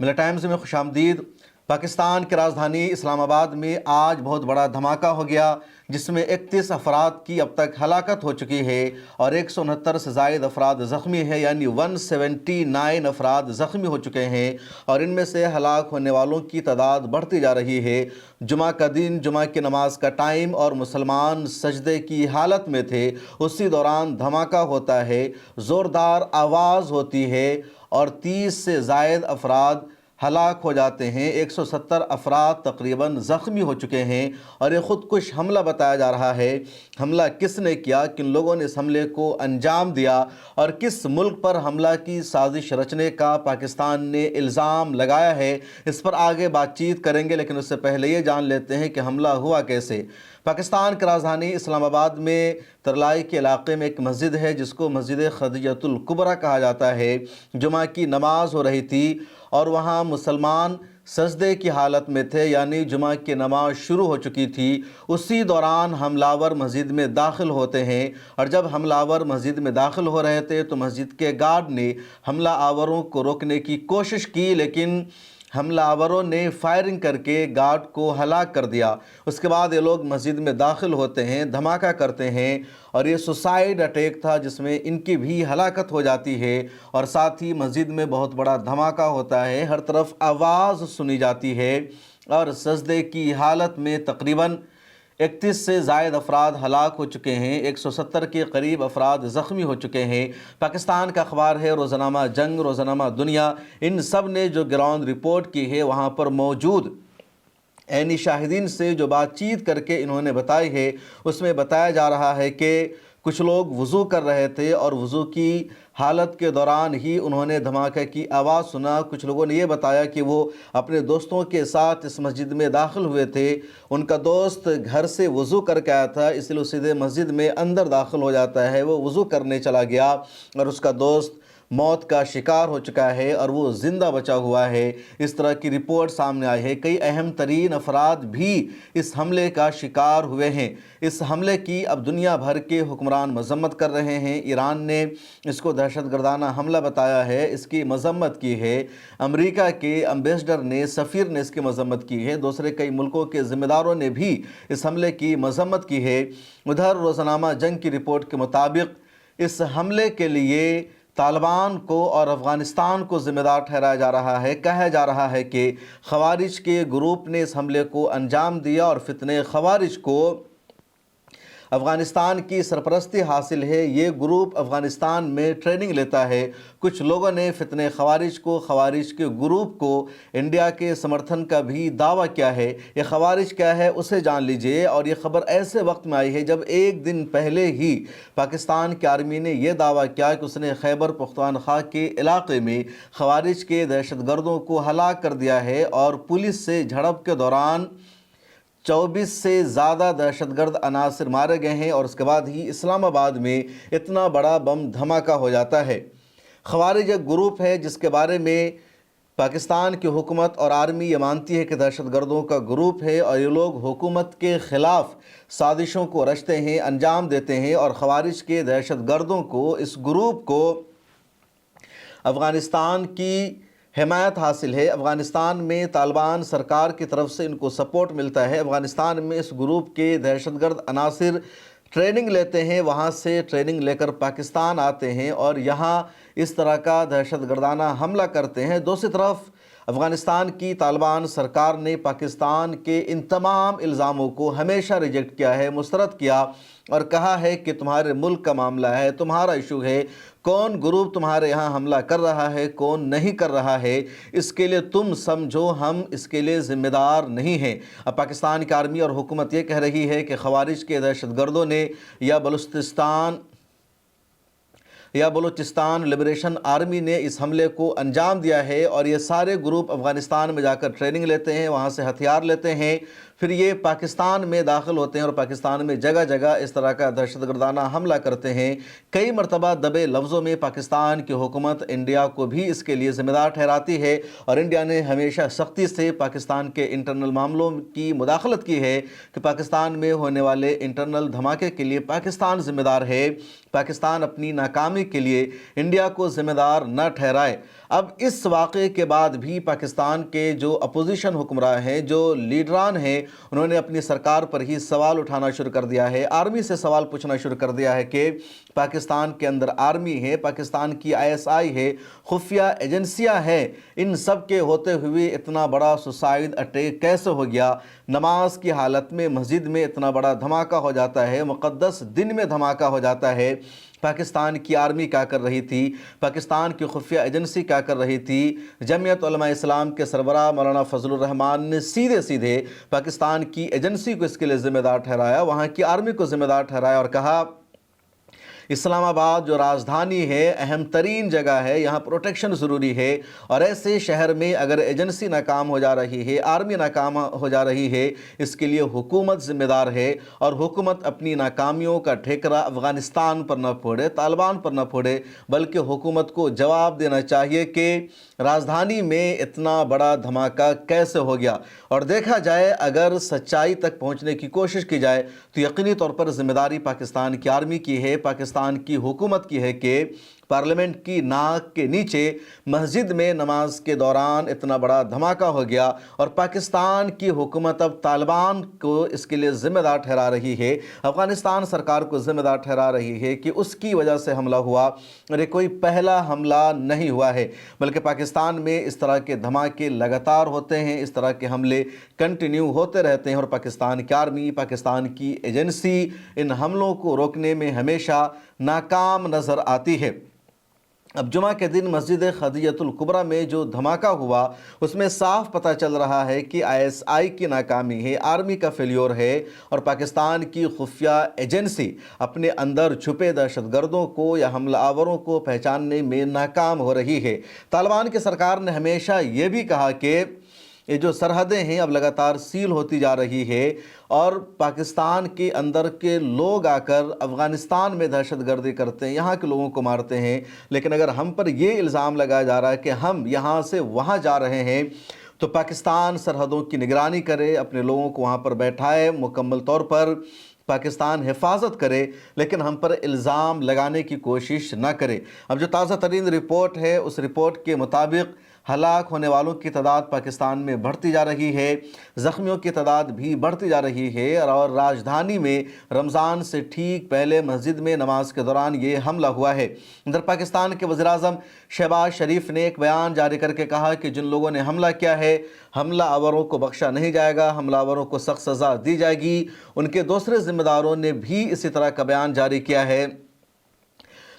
ملا ٹائمز میں خوش آمدید۔ پاکستان کی راجدھانی اسلام آباد میں آج بہت بڑا دھماکہ ہو گیا، جس میں 31 افراد کی اب تک ہلاکت ہو چکی ہے اور 169 سے زائد افراد زخمی ہیں، یعنی 179 افراد زخمی ہو چکے ہیں اور ان میں سے ہلاک ہونے والوں کی تعداد بڑھتی جا رہی ہے۔ جمعہ کا دن، جمعہ کی نماز کا ٹائم اور مسلمان سجدے کی حالت میں تھے، اسی دوران دھماکہ ہوتا ہے، زوردار آواز ہوتی ہے اور 30 سے زائد افراد ہلاک ہو جاتے ہیں، 170 افراد تقریباً زخمی ہو چکے ہیں اور یہ خودکش حملہ بتایا جا رہا ہے۔ حملہ کس نے کیا، کن لوگوں نے اس حملے کو انجام دیا اور کس ملک پر حملہ کی سازش رچنے کا پاکستان نے الزام لگایا ہے، اس پر آگے بات چیت کریں گے، لیکن اس سے پہلے یہ جان لیتے ہیں کہ حملہ ہوا کیسے۔ پاکستان کی راجدھانی اسلام آباد میں ترلائی کے علاقے میں ایک مسجد ہے جس کو مسجد خدیجۃ الکبریٰ کہا جاتا ہے۔ جمعہ کی نماز ہو رہی تھی اور وہاں مسلمان سجدے کی حالت میں تھے، یعنی جمعہ کی نماز شروع ہو چکی تھی۔ اسی دوران حملہ آور مسجد میں داخل ہوتے ہیں اور جب حملہ آور مسجد میں داخل ہو رہے تھے تو مسجد کے گارڈ نے حملہ آوروں کو روکنے کی کوشش کی، لیکن حملہ آوروں نے فائرنگ کر کے گارڈ کو ہلاک کر دیا۔ اس کے بعد یہ لوگ مسجد میں داخل ہوتے ہیں، دھماکہ کرتے ہیں اور یہ سوسائیڈ اٹیک تھا جس میں ان کی بھی ہلاکت ہو جاتی ہے اور ساتھ ہی مسجد میں بہت بڑا دھماکہ ہوتا ہے، ہر طرف آواز سنی جاتی ہے اور سجدے کی حالت میں تقریباً 31 سے زائد افراد ہلاک ہو چکے ہیں، 170 کے قریب افراد زخمی ہو چکے ہیں۔ پاکستان کا اخبار ہے روزنامہ جنگ، روزنامہ دنیا، ان سب نے جو گراؤنڈ رپورٹ کی ہے، وہاں پر موجود عینی شاہدین سے جو بات چیت کر کے انہوں نے بتائی ہے، اس میں بتایا جا رہا ہے کہ کچھ لوگ وضو کر رہے تھے اور وضو کی حالت کے دوران ہی انہوں نے دھماکے کی آواز سنا۔ کچھ لوگوں نے یہ بتایا کہ وہ اپنے دوستوں کے ساتھ اس مسجد میں داخل ہوئے تھے، ان کا دوست گھر سے وضو کر کے آیا تھا، اس لیے وہ سیدھے مسجد میں اندر داخل ہو جاتا ہے، وہ وضو کرنے چلا گیا اور اس کا دوست موت کا شکار ہو چکا ہے اور وہ زندہ بچا ہوا ہے۔ اس طرح کی رپورٹ سامنے آئی ہے۔ کئی اہم ترین افراد بھی اس حملے کا شکار ہوئے ہیں۔ اس حملے کی اب دنیا بھر کے حکمران مذمت کر رہے ہیں۔ ایران نے اس کو دہشت گردانہ حملہ بتایا ہے، اس کی مذمت کی ہے۔ امریکہ کے امبیسڈر نے، سفیر نے اس کی مذمت کی ہے۔ دوسرے کئی ملکوں کے ذمہ داروں نے بھی اس حملے کی مذمت کی ہے۔ ادھر روزنامہ جنگ کی رپورٹ کے مطابق اس حملے کے لیے طالبان کو اور افغانستان کو ذمہ دار ٹھہرایا جا رہا ہے۔ کہا جا رہا ہے کہ خوارج کے گروپ نے اس حملے کو انجام دیا اور فتنہ خوارج کو افغانستان کی سرپرستی حاصل ہے۔ یہ گروپ افغانستان میں ٹریننگ لیتا ہے۔ کچھ لوگوں نے فتنہ خوارج کو، خوارج کے گروپ کو انڈیا کے سمرتھن کا بھی دعویٰ کیا ہے۔ یہ خوارج کیا ہے اسے جان لیجئے، اور یہ خبر ایسے وقت میں آئی ہے جب ایک دن پہلے ہی پاکستان کی آرمی نے یہ دعویٰ کیا کہ اس نے خیبر پختونخوا کے علاقے میں خوارج کے دہشت گردوں کو ہلاک کر دیا ہے اور پولیس سے جھڑپ کے دوران 24 سے زیادہ دہشت گرد عناصر مارے گئے ہیں، اور اس کے بعد ہی اسلام آباد میں اتنا بڑا بم دھماکہ ہو جاتا ہے۔ خوارج ایک گروپ ہے جس کے بارے میں پاکستان کی حکومت اور آرمی یہ مانتی ہے کہ دہشت گردوں کا گروپ ہے اور یہ لوگ حکومت کے خلاف سازشوں کو رچتے ہیں، انجام دیتے ہیں، اور خوارج کے دہشت گردوں کو، اس گروپ کو افغانستان کی حمایت حاصل ہے۔ افغانستان میں طالبان سرکار کی طرف سے ان کو سپورٹ ملتا ہے۔ افغانستان میں اس گروپ کے دہشت گرد عناصر ٹریننگ لیتے ہیں، وہاں سے ٹریننگ لے کر پاکستان آتے ہیں اور یہاں اس طرح کا دہشت گردانہ حملہ کرتے ہیں۔ دوسری طرف افغانستان کی طالبان سرکار نے پاکستان کے ان تمام الزاموں کو ہمیشہ ریجیکٹ کیا ہے، مسترد کیا اور کہا ہے کہ تمہارے ملک کا معاملہ ہے، تمہارا ایشو ہے، کون گروپ تمہارے یہاں حملہ کر رہا ہے، کون نہیں کر رہا ہے، اس کے لیے تم سمجھو، ہم اس کے لیے ذمہ دار نہیں ہیں۔ اب پاکستان کی آرمی اور حکومت یہ کہہ رہی ہے کہ خوارج کے دہشت گردوں نے یا بلوچستان لبریشن آرمی نے اس حملے کو انجام دیا ہے، اور یہ سارے گروپ افغانستان میں جا کر ٹریننگ لیتے ہیں، وہاں سے ہتھیار لیتے ہیں، پھر یہ پاکستان میں داخل ہوتے ہیں اور پاکستان میں جگہ جگہ اس طرح کا دہشت گردانہ حملہ کرتے ہیں۔ کئی مرتبہ دبے لفظوں میں پاکستان کی حکومت انڈیا کو بھی اس کے لیے ذمہ دار ٹھہراتی ہے، اور انڈیا نے ہمیشہ سختی سے پاکستان کے انٹرنل معاملوں کی مداخلت کی ہے کہ پاکستان میں ہونے والے انٹرنل دھماکے کے لیے پاکستان ذمہ دار ہے، پاکستان اپنی ناکامی کے لیے انڈیا کو ذمہ دار نہ ٹھہرائے۔ اب اس واقعے کے بعد بھی پاکستان کے جو اپوزیشن حکمراں ہیں، جو لیڈران ہیں، انہوں نے اپنی سرکار پر ہی سوال اٹھانا شروع کر دیا ہے، آرمی سے سوال پوچھنا شروع کر دیا ہے کہ پاکستان کے اندر آرمی ہے، پاکستان کی ISI ہے، خفیہ ایجنسیاں ہیں، ان سب کے ہوتے ہوئے اتنا بڑا سوسائڈ اٹیک کیسے ہو گیا؟ نماز کی حالت میں مسجد میں اتنا بڑا دھماکہ ہو جاتا ہے، مقدس دن میں دھماکہ ہو جاتا ہے۔ پاکستان کی آرمی کیا کر رہی تھی؟ پاکستان کی خفیہ ایجنسی کیا کر رہی تھی؟ جمعیت علماء اسلام کے سربراہ مولانا فضل الرحمان نے سیدھے پاکستان کی ایجنسی کو اس کے لیے ذمہ دار ٹھہرایا، وہاں کی آرمی کو ذمہ دار ٹھہرایا اور کہا اسلام آباد جو راجدھانی ہے، اہم ترین جگہ ہے، یہاں پروٹیکشن ضروری ہے، اور ایسے شہر میں اگر ایجنسی ناکام ہو جا رہی ہے، آرمی ناکام ہو جا رہی ہے، اس کے لیے حکومت ذمہ دار ہے، اور حکومت اپنی ناکامیوں کا ٹھیکرا افغانستان پر نہ پھوڑے، طالبان پر نہ پھوڑے، بلکہ حکومت کو جواب دینا چاہیے کہ راجدھانی میں اتنا بڑا دھماکہ کیسے ہو گیا۔ اور دیکھا جائے اگر سچائی تک پہنچنے کی کوشش کی جائے تو یقینی طور پر ذمہ داری پاکستان کی آرمی کی ہے، پاکستان کی حکومت کی ہے کہ پارلیمنٹ کی ناک کے نیچے مسجد میں نماز کے دوران اتنا بڑا دھماکہ ہو گیا، اور پاکستان کی حکومت اب طالبان کو اس کے لیے ذمہ دار ٹھہرا رہی ہے، افغانستان سرکار کو ذمہ دار ٹھہرا رہی ہے کہ اس کی وجہ سے حملہ ہوا، اور یہ کوئی پہلا حملہ نہیں ہوا ہے، بلکہ پاکستان میں اس طرح کے دھماکے لگاتار ہوتے ہیں، اس طرح کے حملے کنٹینیو ہوتے رہتے ہیں، اور پاکستان کی آرمی، پاکستان کی ایجنسی ان حملوں کو روکنے میں ہمیشہ ناکام نظر آتی ہے۔ اب جمعہ کے دن مسجد خدیجۃ الکبریٰ میں جو دھماکہ ہوا اس میں صاف پتہ چل رہا ہے کہ ISI کی ناکامی ہے، آرمی کا فیلیور ہے، اور پاکستان کی خفیہ ایجنسی اپنے اندر چھپے دہشت گردوں کو یا حملہ آوروں کو پہچاننے میں ناکام ہو رہی ہے۔ طالبان کی سرکار نے ہمیشہ یہ بھی کہا کہ یہ جو سرحدیں ہیں اب لگاتار سیل ہوتی جا رہی ہے، اور پاکستان کے اندر کے لوگ آ کر افغانستان میں دہشت گردی کرتے ہیں، یہاں کے لوگوں کو مارتے ہیں، لیکن اگر ہم پر یہ الزام لگایا جا رہا ہے کہ ہم یہاں سے وہاں جا رہے ہیں تو پاکستان سرحدوں کی نگرانی کرے، اپنے لوگوں کو وہاں پر بیٹھائے، مکمل طور پر پاکستان حفاظت کرے، لیکن ہم پر الزام لگانے کی کوشش نہ کرے۔ اب جو تازہ ترین رپورٹ ہے اس رپورٹ کے مطابق ہلاک ہونے والوں کی تعداد پاکستان میں بڑھتی جا رہی ہے، زخمیوں کی تعداد بھی بڑھتی جا رہی ہے، اور راجدھانی میں رمضان سے ٹھیک پہلے مسجد میں نماز کے دوران یہ حملہ ہوا ہے۔ ادھر پاکستان کے وزیر اعظم شہباز شریف نے ایک بیان جاری کر کے کہا کہ جن لوگوں نے حملہ کیا ہے، حملہ آوروں کو بخشا نہیں جائے گا، حملہ آوروں کو سخت سزا دی جائے گی۔ ان کے دوسرے ذمہ داروں نے بھی اسی طرح کا بیان جاری کیا ہے،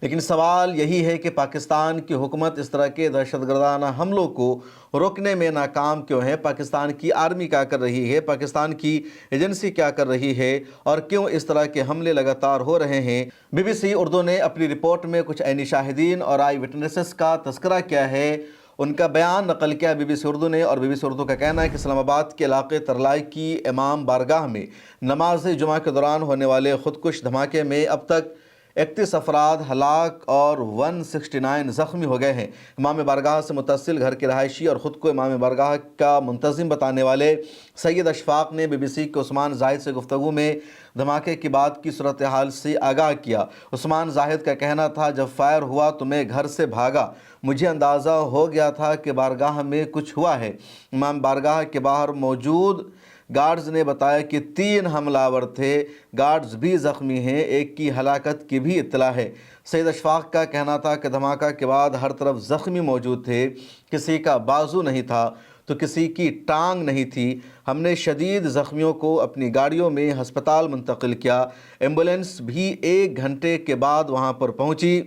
لیکن سوال یہی ہے کہ پاکستان کی حکومت اس طرح کے دہشت گردانہ حملوں کو روکنے میں ناکام کیوں ہے؟ پاکستان کی آرمی کیا کر رہی ہے؟ پاکستان کی ایجنسی کیا کر رہی ہے؟ اور کیوں اس طرح کے حملے لگاتار ہو رہے ہیں؟ BBC اردو نے اپنی رپورٹ میں کچھ عینی شاہدین اور آئی وٹنسز کا تذکرہ کیا ہے، ان کا بیان نقل کیا BBC اردو نے، اور BBC اردو کا کہنا ہے کہ اسلام آباد کے علاقے ترلائی کی امام بارگاہ میں نماز جمعہ کے دوران ہونے والے خودکش دھماکے میں اب تک 31 افراد ہلاک اور 169 زخمی ہو گئے ہیں۔ امام بارگاہ سے متصل گھر کے رہائشی اور خود کو امام بارگاہ کا منتظم بتانے والے سید اشفاق نے BBC کے عثمان زاہد سے گفتگو میں دھماکے کی بعد کی صورتحال سے آگاہ کیا۔ عثمان زاہد کا کہنا تھا، جب فائر ہوا تو میں گھر سے بھاگا، مجھے اندازہ ہو گیا تھا کہ بارگاہ میں کچھ ہوا ہے۔ امام بارگاہ کے باہر موجود گارڈز نے بتایا کہ 3 حملہ آور تھے، گارڈز بھی زخمی ہیں، ایک کی ہلاکت کی بھی اطلاع ہے۔ سید اشفاق کا کہنا تھا کہ دھماکہ کے بعد ہر طرف زخمی موجود تھے، کسی کا بازو نہیں تھا تو کسی کی ٹانگ نہیں تھی۔ ہم نے شدید زخمیوں کو اپنی گاڑیوں میں ہسپتال منتقل کیا، ایمبولینس بھی 1 گھنٹے کے بعد وہاں پر پہنچی۔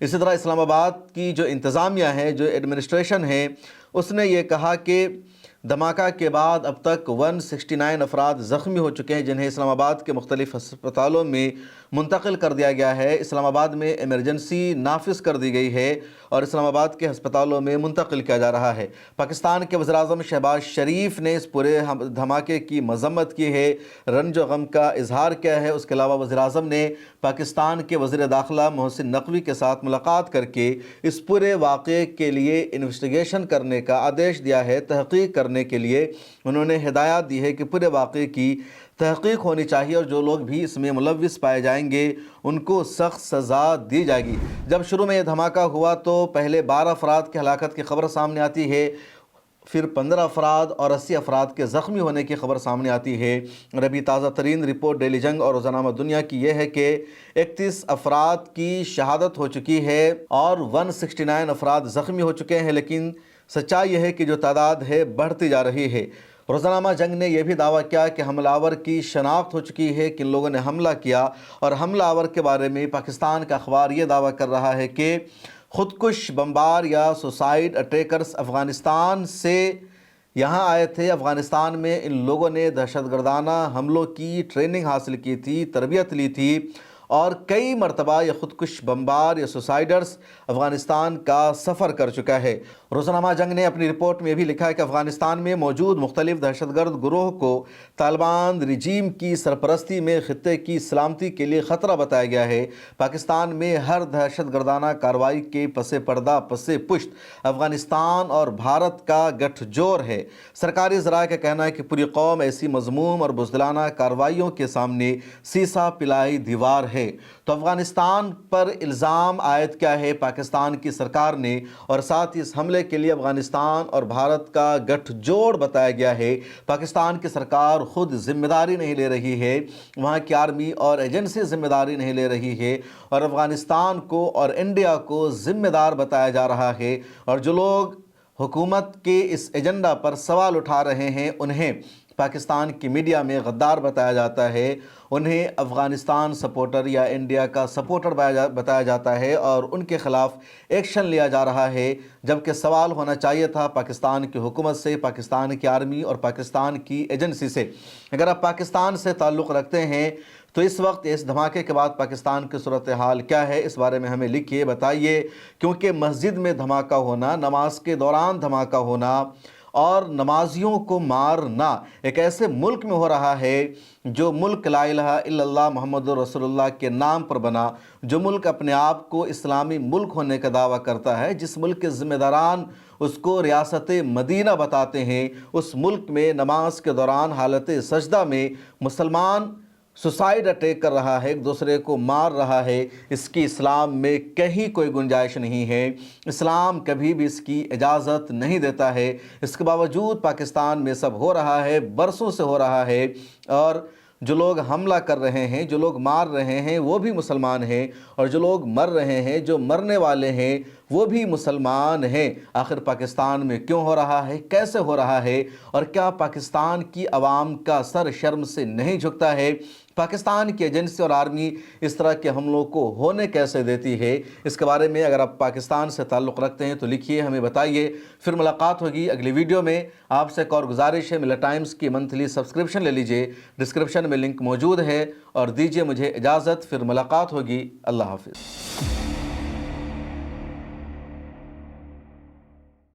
اسی طرح اسلام آباد کی جو انتظامیہ ہے، جو ایڈمنسٹریشن ہے، اس نے یہ کہا کہ دھماکہ کے بعد اب تک 169 افراد زخمی ہو چکے ہیں، جنہیں اسلام آباد کے مختلف ہسپتالوں میں منتقل کر دیا گیا ہے۔ اسلام آباد میں ایمرجنسی نافذ کر دی گئی ہے اور اسلام آباد کے ہسپتالوں میں منتقل کیا جا رہا ہے۔ پاکستان کے وزیر اعظم شہباز شریف نے اس پورے دھماکے کی مذمت کی ہے، رنج و غم کا اظہار کیا ہے۔ اس کے علاوہ وزیر اعظم نے پاکستان کے وزیر داخلہ محسن نقوی کے ساتھ ملاقات کر کے اس پورے واقعے کے لیے انویسٹیگیشن کرنے کا آدیش دیا ہے، تحقیق کرنے کے لیے انہوں نے ہدایات دی ہے کہ پورے واقعے کی تحقیق ہونی چاہیے اور جو لوگ بھی اس میں ملوث پائے جائیں گے ان کو سخت سزا دی جائے گی۔ جب شروع میں یہ دھماکہ ہوا تو پہلے 12 افراد کی ہلاکت کی خبر سامنے آتی ہے، پھر 15 افراد اور 80 افراد کے زخمی ہونے کی خبر سامنے آتی ہے، اور ابھی تازہ ترین رپورٹ ڈیلی جنگ اور روزنامہ دنیا کی یہ ہے کہ 31 افراد کی شہادت ہو چکی ہے اور 169 افراد زخمی ہو چکے ہیں، لیکن سچائی یہ ہے کہ جو تعداد ہے بڑھتی جا رہی ہے۔ روزنامہ جنگ نے یہ بھی دعویٰ کیا کہ حملہ آور کی شناخت ہو چکی ہے، کن لوگوں نے حملہ کیا، اور حملہ آور کے بارے میں پاکستان کا اخبار یہ دعویٰ کر رہا ہے کہ خودکش بمبار یا سوسائیڈ اٹیکرز افغانستان سے یہاں آئے تھے۔ افغانستان میں ان لوگوں نے دہشت گردانہ حملوں کی ٹریننگ حاصل کی تھی، تربیت لی تھی، اور کئی مرتبہ یہ خودکش بمبار یا سوسائیڈرز افغانستان کا سفر کر چکا ہے۔ روزنامہ جنگ نے اپنی رپورٹ میں بھی لکھا ہے کہ افغانستان میں موجود مختلف دہشت گرد گروہ کو طالبان رجیم کی سرپرستی میں خطے کی سلامتی کے لیے خطرہ بتایا گیا ہے۔ پاکستان میں ہر دہشت گردانہ کارروائی کے پس پردہ پس پشت افغانستان اور بھارت کا گٹھ جوڑ ہے۔ سرکاری ذرائع کا کہنا ہے کہ پوری قوم ایسی مذموم اور بزدلانہ کارروائیوں کے سامنے سیسا پلائی دیوار ہے۔ تو افغانستان پر الزام عائد کیا ہے پاکستان کی سرکار نے، اور ساتھ ہی اس حملے کے لیے افغانستان اور بھارت کا گٹھ جوڑ بتایا گیا ہے۔ پاکستان کی سرکار خود ذمہ داری نہیں لے رہی ہے، وہاں کی آرمی اور ایجنسی ذمہ داری نہیں لے رہی ہے، اور افغانستان کو اور انڈیا کو ذمہ دار بتایا جا رہا ہے، اور جو لوگ حکومت کے اس ایجنڈا پر سوال اٹھا رہے ہیں انہیں پاکستان کی میڈیا میں غدار بتایا جاتا ہے، انہیں افغانستان سپورٹر یا انڈیا کا سپورٹر بتایا جاتا ہے، اور ان کے خلاف ایکشن لیا جا رہا ہے، جبکہ سوال ہونا چاہیے تھا پاکستان کی حکومت سے، پاکستان کی آرمی اور پاکستان کی ایجنسی سے۔ اگر آپ پاکستان سے تعلق رکھتے ہیں تو اس وقت اس دھماکے کے بعد پاکستان کی صورتحال کیا ہے، اس بارے میں ہمیں لکھیے، بتائیے، کیونکہ مسجد میں دھماکہ ہونا، نماز کے دوران دھماکہ ہونا اور نمازیوں کو مارنا ایک ایسے ملک میں ہو رہا ہے جو ملک لا الہ الا اللہ محمد رسول اللہ کے نام پر بنا، جو ملک اپنے آپ کو اسلامی ملک ہونے کا دعویٰ کرتا ہے، جس ملک کے ذمہ داران اس کو ریاست مدینہ بتاتے ہیں، اس ملک میں نماز کے دوران حالت سجدہ میں مسلمان سوسائیڈ اٹیک کر رہا ہے، ایک دوسرے کو مار رہا ہے، اس کی اسلام میں کہیں کوئی گنجائش نہیں ہے، اسلام کبھی بھی اس کی اجازت نہیں دیتا ہے۔ اس کے باوجود پاکستان میں سب ہو رہا ہے، برسوں سے ہو رہا ہے، اور جو لوگ حملہ کر رہے ہیں، جو لوگ مار رہے ہیں وہ بھی مسلمان ہیں، اور جو لوگ مر رہے ہیں، جو مرنے والے ہیں وہ بھی مسلمان ہیں۔ آخر پاکستان میں کیوں ہو رہا ہے، کیسے ہو رہا ہے، اور کیا پاکستان کی عوام کا سر شرم سے نہیں جھکتا ہے؟ پاکستان کی ایجنسی اور آرمی اس طرح کے حملوں کو ہونے کیسے دیتی ہے؟ اس کے بارے میں اگر آپ پاکستان سے تعلق رکھتے ہیں تو لکھیے، ہمیں بتائیے۔ پھر ملاقات ہوگی اگلی ویڈیو میں۔ آپ سے ایک اور گزارش ہے، ملت ٹائمز کی منتھلی سبسکرپشن لے لیجئے، ڈسکرپشن میں لنک موجود ہے، اور دیجئے مجھے اجازت، پھر ملاقات ہوگی۔ اللہ حافظ۔